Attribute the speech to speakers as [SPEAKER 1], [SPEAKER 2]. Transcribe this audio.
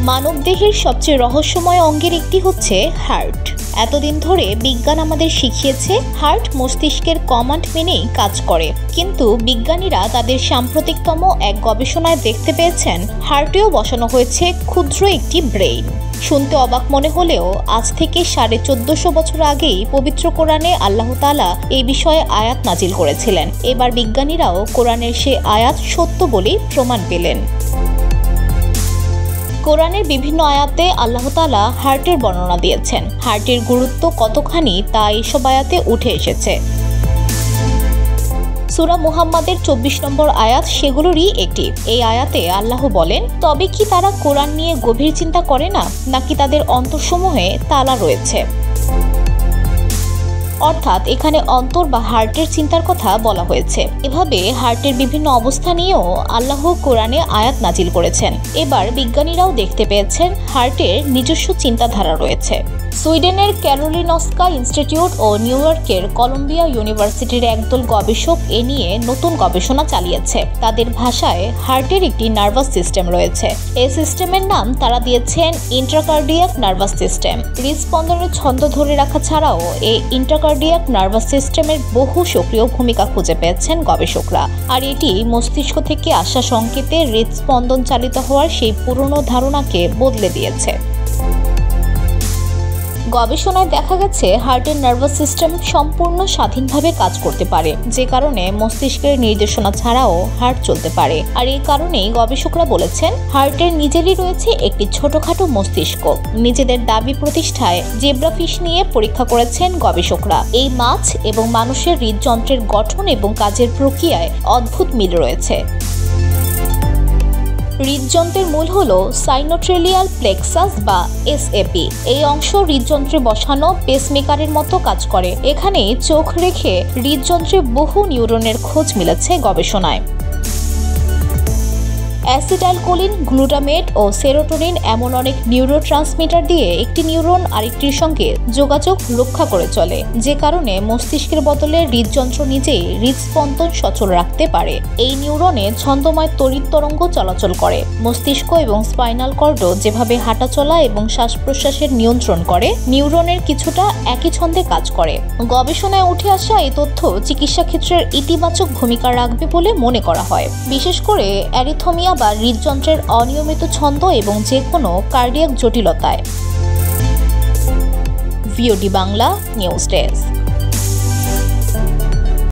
[SPEAKER 1] মানবদেহের সবচেয়ে রহস্যময় অঙ্গের একটি হচ্ছে হার্ট। এতদিন ধরে বিজ্ঞান আমাদের শিখিয়েছে হার্ট মস্তিষ্কের কমান্ড মেনেই কাজ করে, কিন্তু বিজ্ঞানীরা তাদের সাম্প্রতিকতম এক গবেষণায় দেখতে পেয়েছেন হার্টেও বসানো হয়েছে ক্ষুদ্র একটি ব্রেইন। শুনতে অবাক মনে হলেও আজ থেকে 1450 বছর আগেই পবিত্র কোরআনে আল্লাহ তাআলা এই বিষয়ে আয়াত নাজিল করেছিলেন। এবার বিজ্ঞানীরাও কোরআনের সে আয়াত সত্য বলেই প্রমাণ পেলেন। কোরআনের বিভিন্ন আয়াতে আল্লাহ তাআলা হার্টের বর্ণনা দিয়েছেন। হার্টের গুরুত্ব কতখানি তা এসব আয়াতে উঠে এসেছে। সূরা মুহাম্মাদের 24 নম্বর আয়াত সেগুলোরই একটি। এই আয়াতে আল্লাহ বলেন, তবে কি তারা কোরআন নিয়ে গভীর চিন্তা করে না, নাকি তাদের অন্তরসমূহে তালা রয়েছে? অর্থাৎ এখানে অন্তর বা হার্টের চিন্তার কথা বলা হয়েছে। এভাবে হার্টের বিভিন্ন অবস্থা নিয়েও আল্লাহ কোরআনে আয়াত নাজিল করেছেন। এবার বিজ্ঞানীরাও দেখতে পেয়েছেন হার্টের নিজস্ব চিন্তাধারা রয়েছে। সুইডেনের ক্যারোলিনস্কা ইনস্টিটিউট ও নিউ ইয়র্কের কলম্বিয়া ইউনিভার্সিটির একদল গবেষক এ নিয়ে নতুন গবেষণা চালিয়েছে। তাদের ভাষায় হার্টের একটি নার্ভাস সিস্টেম রয়েছে। এই সিস্টেমের নাম তারা দিয়েছেন ইন্ট্রাকার্ডিয়াক নার্ভাস সিস্টেম। হৃদস্পন্দনের ছন্দ ধরে রাখা ছাড়াও এই ইন্ট্রাকার্ডিয়াক নার্ভাস সিস্টেমের বহু সক্রিয় ভূমিকা খুঁজে পেয়েছেন গবেষকরা। আর এটি মস্তিষ্ক থেকে আসা সংকেতে হৃদস্পন্দন চালিত হওয়ার সেই পুরনো ধারণাকে বদলে দিয়েছে। গবেষণায় দেখা গেছে হার্টের নার্ভাস সিস্টেম সম্পূর্ণ স্বাধীনভাবে কাজ করতে পারে, যে কারণে মস্তিষ্কের নির্দেশনা ছাড়াও হার্ট চলতে পারে। আর এই কারণেই গবেষকরা বলেছেন হার্টের নিজেরই রয়েছে একটি ছোটখাটো মস্তিষ্ক। নিজেদের দাবি প্রতিষ্ঠায় জেব্রাফিশ নিয়ে পরীক্ষা করেছেন গবেষকরা। এই মাছ এবং মানুষের হৃদযন্ত্রের গঠন এবং কাজের প্রক্রিয়ায় অদ্ভুত মিল রয়েছে। হৃদযন্ত্রের মূল হলো সাইনোট্রেলিয়াল প্লেক্সাস বা এসএপি। এই অংশ হৃদযন্ত্রে বসানো পেসমেকারের মতো কাজ করে। এখানে চোখ রেখে হৃদযন্ত্রে বহু নিউরনের খোঁজ মিলেছে গবেষণায়। অ্যাসিটাইলকোলিন, গ্লুটামেট ও সেরোটোনিন এমন অনেক নিউরোট্রান্সমিটার দিয়ে একটি নিউরন আরেকটির সঙ্গে যোগাযোগ রক্ষা করে চলে, যে কারণে মস্তিষ্কের বদলে হৃদযন্ত্র নিজেই হৃদস্পন্দন সচল রাখতে পারে। এই নিউরনে ছন্দময় তড়িৎ তরঙ্গ চলাচল করে। মস্তিষ্ক এবং স্পাইনাল কর্ডও যেভাবে হাঁটাচলা এবং শ্বাস প্রশ্বাসের নিয়ন্ত্রণ করে, নিউরনের কিছুটা একই ছন্দে কাজ করে। গবেষণায় উঠে আসা এই তথ্য চিকিৎসা ক্ষেত্রের ইতিবাচক ভূমিকা রাখবে বলে মনে করা হয়, বিশেষ করে অ্যারিথমিয়া বা হৃদযন্ত্রের অনিয়মিত ছন্দ এবং যে কোনো কার্ডিয়াক জটিলতায়। VOD Bangla news desk.